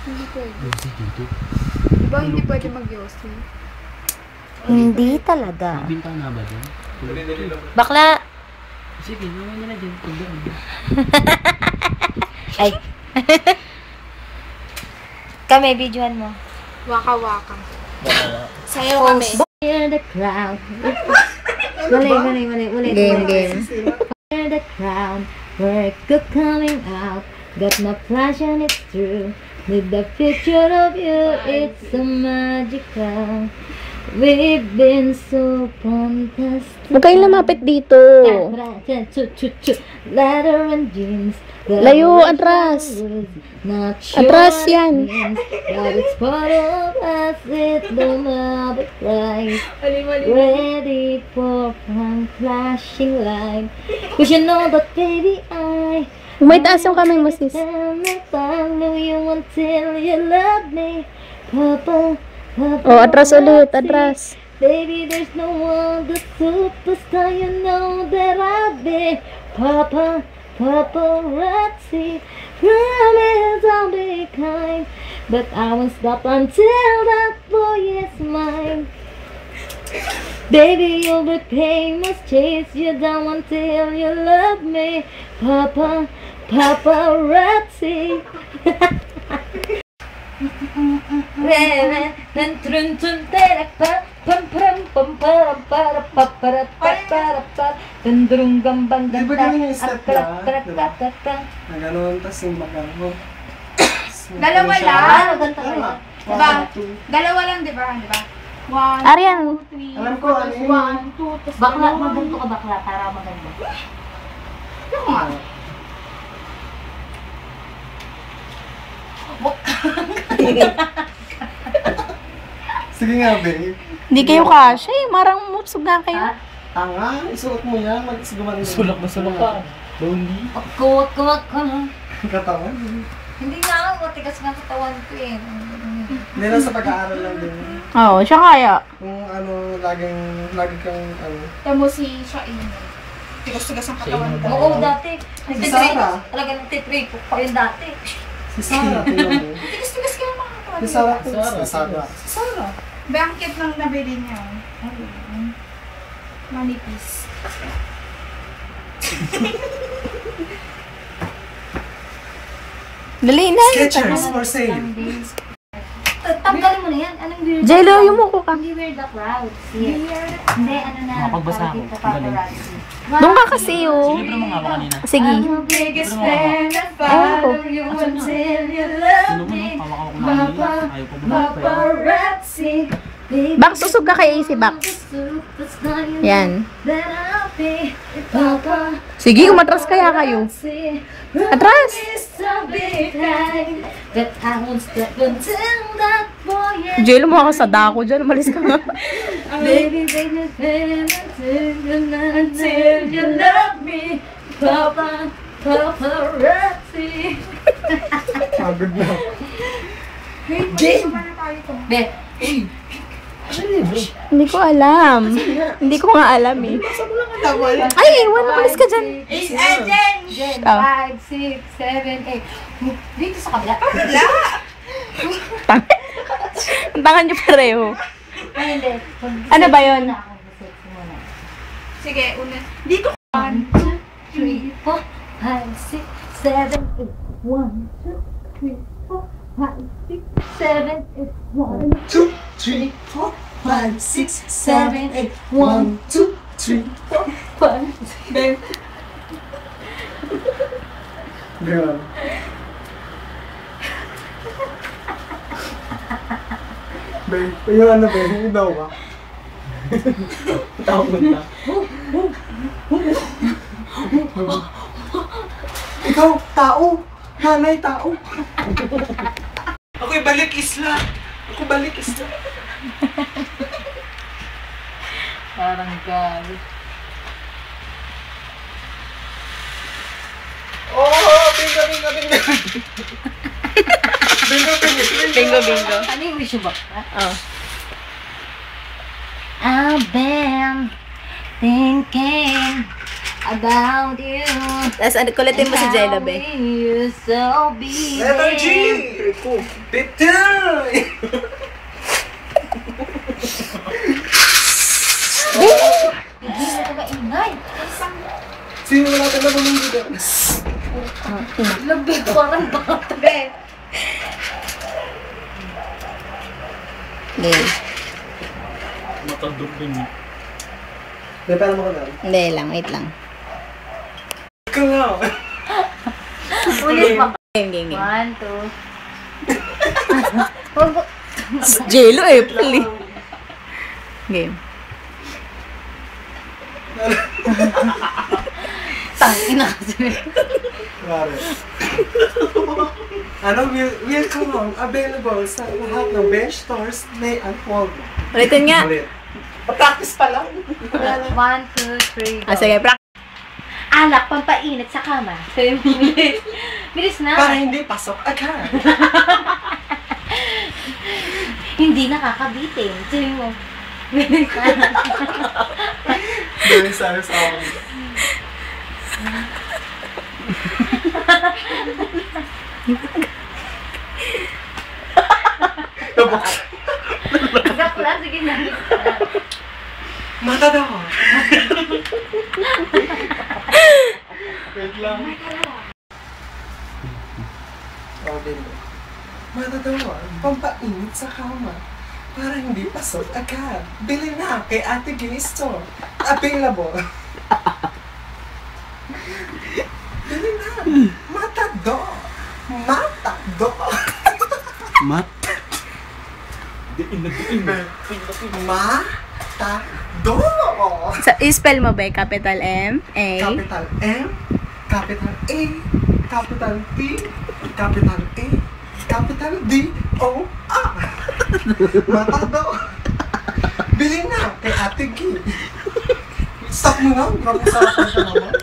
Hindi pwede. Yossi dito. Diba hindi pwede mag-Yossi? Hindi talaga. Bintana ba dyan? Bakla! Sige, naman na dyan. Tundaan. Ay. Kami, videohan mo. Waka-waka. Sayo kami. Fire the crowd. Mali. Game. Fire the crowd. We're coming out. Got my passion, it's true. With the picture of you, it's so magical. We've been so fantastic. Huwag kayong lumapit dito. Leather and jeans. Layo, atras. Atras yan. But it's part of us, it's the love of Christ. Ready for flashing light. Cause you know that baby I May taas yung kamay mo, sis. follow you until you love me. Papa. Oh, atras ulit, atras. Baby, there's no one the superstar, you know that I'll be. Papa, paparazzi, promise I'll be kind, but I won't stop until that boy is mine. Baby, you'll be famous, chase you down until you love me. Papa, paparazzi. Di ba ganun yung step na? Na ganun, tas yung bagang mo. Dalawa lang. Diba? Dalawa lang, di ba? 1, Arian. 2, 3, Alam ko, ano yun? 1, 2, tapos Bakla, maganto ka bakla, para maganda. Ano nga? Sige nga, babe. Hindi kayo kasha eh. Marang musog na kayo. Tanga, isuot mo yan. Mag-isugaman mo. Sulak na sulak ka. Lonely. Kuwag. Katawan. Hindi nga ako, matigas nga katawan ko eh. Hindi lang sa pag-aaral lang din. Oo, siya kaya. Kung ano, lagi kang, ano. Tamo si Shain. Tigas-tigas ang katawan ko. Oo, dati. Si Sarah. Talaga nagtitrip ko pa yun dati. Si Sarah, tingnan mo. Tigas-tigas ka yung mga katawan. Si Sarah. Si Sarah. Bangkit nang nabili niya. Ayun. Manipis. Dali na. Skechers for sale. Tanggalin mo na yan. Anong weird? Jello, yumuko ka. Hindi weird the crowd. Hindi, ano na. Makapagbasa ako. tawag dito, paparazzi. Doon ka kasi oh. Libre mo nga ba kanina? Sige. I'm the biggest fan I Ayun ko. follow you until you love Sino mo me. no? Hawak ako na kanina. Ayaw ko muna. Paparazzi. Bak, susog ka kay AC, Bak. Yan. Sige, umatras kaya kayo. Atras! Jello mo ako sa dako dyan. Umalis ka nga. Baby, baby, baby, until you love me. Papa, paparazzi. Pagod na. Game! Ano tayo ito? Be, Hindi ko alam. Hindi ko nga alam eh. Ay, iwan. Umalis ka dyan. Jen! 5, 6, 7, 8. Dito sa kabila. Ang tangan niyo pareho. Ay, hindi. Ano ba yun? Sige, una. Dito. 1, 2, 3, 4, 5, 6, 7, 8. 1, 2, 3, 4, 5, 6, 7, 8. 1, 2, 3, 4, 5, 6, 7, 8. 1, 2, 3, 4, 5. babe. Girl. Babe, yung ano babe, yung daw ba? Tawag na. Ikaw, tao! Nanay, tao! Ako'y balik isla! Ako balik isla! Parang gabi. Oh! Bingo, bingo, bingo! Bingo, bingo, bingo! Bingo. Ano yung wish ba? Oh. I've been thinking about you. Tapos kulitin mo si Jello, be. How we used to be Letter G! there. Bitter! Hindi na ito maingay. Sino wala ka na bumili doon? Labi, parang bata. Be, Game. Matandog din eh. May pera mo ka na? Hindi lang, wait lang. Ikaw nga. Ulit pa. Game. 1, 2. Jello, April eh. Game. Tangin na kasi. Klaro. Ano, will come available sa lahat ng bench stores may unfold. Ulitin nga. Ulit. Practice pa lang. 1, 2, 3, go. Sige, Alak, pampainit sa kama. Bilis. Bilis na. Para hindi pasok agad. Hindi nakakabitin. Sabi mo. Bilis na. Dahil sa akin. Gakla, sige na. Mata daw. Wait lang. Oh, din. Mata daw. Pampainit sa kama. Para hindi pasok agad. Bili na kay Ate Ginisto. Available. Bili na. Mata daw. Mata daw. Mat? Diin na diin. Mata daw. i-spell mo ba? Capital M, A. Capital M, capital A, capital T, capital A, capital D, O, A. Mata daw. Bili na kay Ate G. Stop mo na. Grabe sa akin siya naman.